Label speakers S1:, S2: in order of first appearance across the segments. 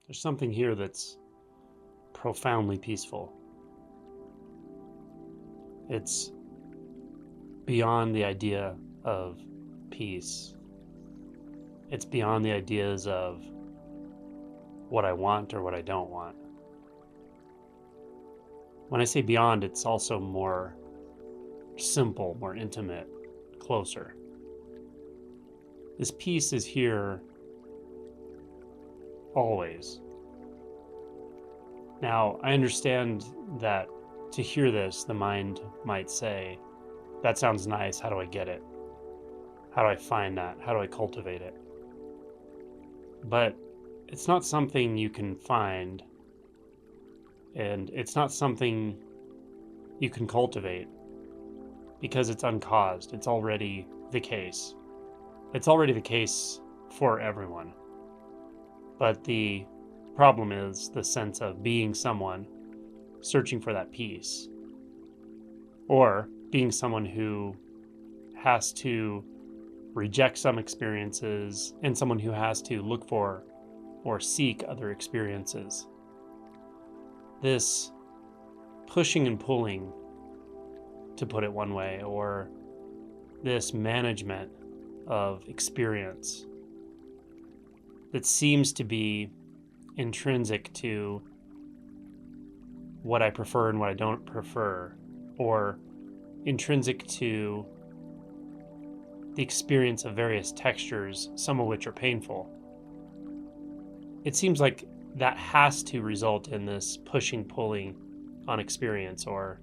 S1: There's something here that's profoundly peaceful. It's beyond the idea of peace. It's beyond the ideas of what I want or what I don't want. When I say beyond, it's also more simple, more intimate, closer. This peace is here always. Now, I understand that to hear this, the mind might say, that sounds nice, how do I get it? How do I find that? How do I cultivate it? But it's not something you can find, and it's not something you can cultivate because it's uncaused. It's already the case. It's already the case for everyone. But the problem is the sense of being someone searching for that peace, or being someone who has to reject some experiences and someone who has to look for or seek other experiences. This pushing and pulling, to put it one way, or this management of experience that seems to be intrinsic to what I prefer and what I don't prefer, or intrinsic to the experience of various textures, some of which are painful. It seems like that has to result in this pushing, pulling on experience or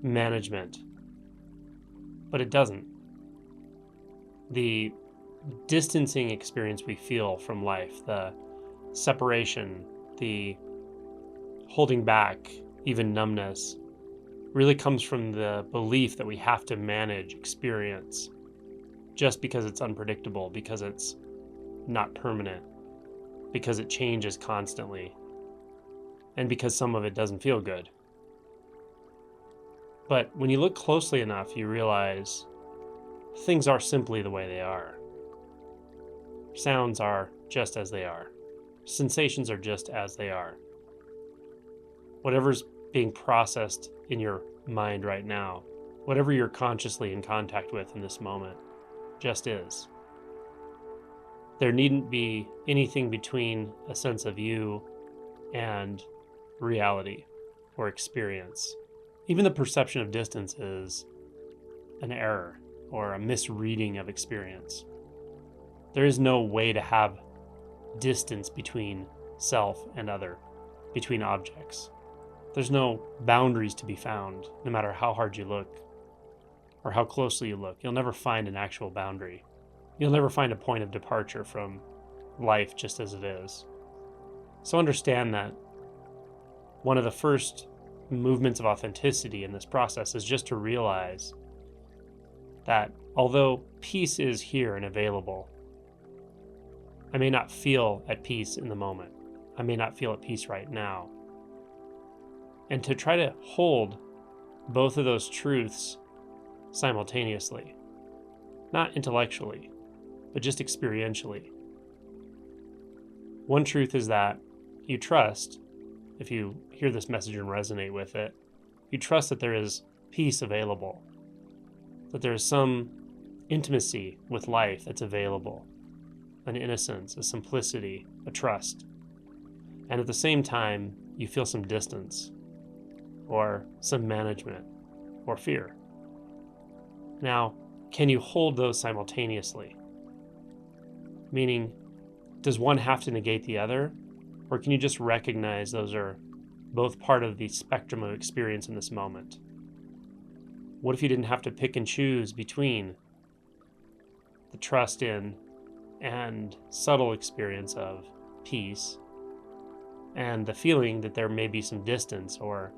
S1: management, but it doesn't. The distancing experience we feel from life, the separation, the holding back, even numbness, really comes from the belief that we have to manage experience just because it's unpredictable, because it's not permanent, because it changes constantly, and because some of it doesn't feel good. But when you look closely enough, you realize things are simply the way they are. Sounds are just as they are. Sensations are just as they are. Whatever's being processed in your mind right now, whatever you're consciously in contact with in this moment, just is. There needn't be anything between a sense of you and reality or experience. Even the perception of distance is an error or a misreading of experience. There is no way to have distance between self and other, between objects. There's no boundaries to be found, no matter how hard you look or how closely you look. You'll never find an actual boundary. You'll never find a point of departure from life just as it is. So understand that one of the first movements of authenticity in this process is just to realize that although peace is here and available, I may not feel at peace in the moment. I may not feel at peace right now. And to try to hold both of those truths simultaneously, not intellectually, but just experientially. One truth is that you trust, if you hear this message and resonate with it, you trust that there is peace available, that there is some intimacy with life that's available, an innocence, a simplicity, a trust. And at the same time, you feel some distance or some management or fear. Now, can you hold those simultaneously? Meaning, does one have to negate the other? Or can you just recognize those are both part of the spectrum of experience in this moment? What if you didn't have to pick and choose between the trust in and subtle experience of peace and the feeling that there may be some distance or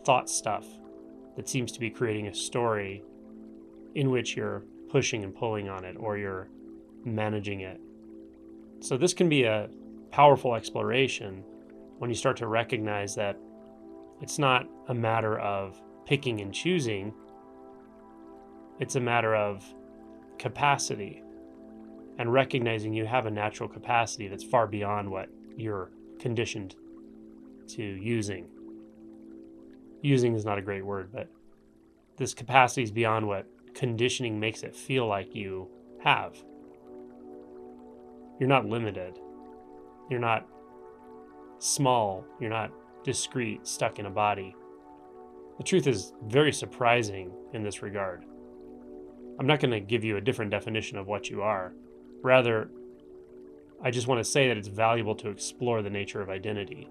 S1: thought stuff that seems to be creating a story in which you're pushing and pulling on it or you're managing it? So this can be a powerful exploration when you start to recognize that it's not a matter of picking and choosing, it's a matter of capacity and recognizing you have a natural capacity that's far beyond what you're conditioned to using. Using is not a great word, but this capacity is beyond what conditioning makes it feel like you have. You're not limited. You're not small. You're not discrete, stuck in a body. The truth is very surprising in this regard. I'm not going to give you a different definition of what you are. Rather, I just want to say that it's valuable to explore the nature of identity.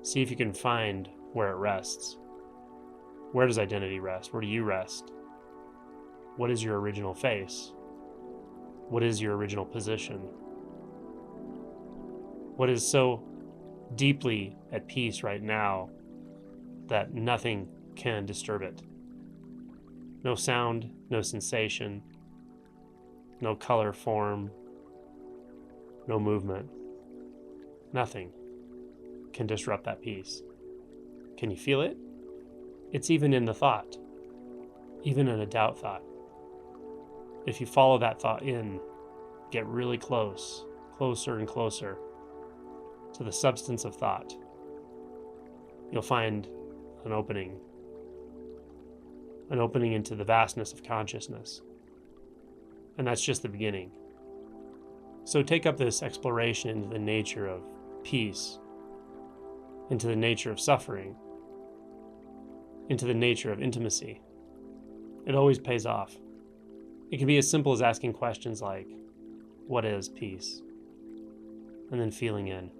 S1: See if you can find where it rests. Where does identity rest? Where do you rest? What is your original face? What is your original position? What is so deeply at peace right now that nothing can disturb it? No sound, no sensation, no color, form, no movement. Nothing can disrupt that peace. Can you feel it? It's even in the thought, even in a doubt thought. If you follow that thought in, get really close, closer and closer to the substance of thought, you'll find an opening into the vastness of consciousness. And that's just the beginning. So take up this exploration into the nature of peace, into the nature of suffering, into the nature of intimacy. It always pays off. It can be as simple as asking questions like, what is peace? And then feeling in.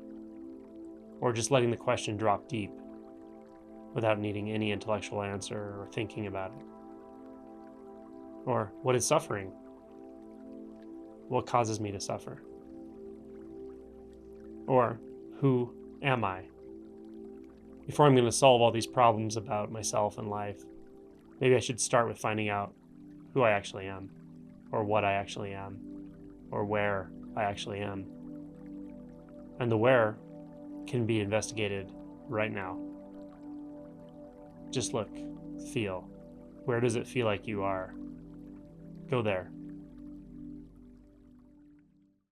S1: Or just letting the question drop deep without needing any intellectual answer or thinking about it. Or, what is suffering? What causes me to suffer? Or, who am I? Before I'm going to solve all these problems about myself and life, maybe I should start with finding out who I actually am, or what I actually am, or where I actually am. And the where can be investigated right now. Just look, feel. Where does it feel like you are? Go there.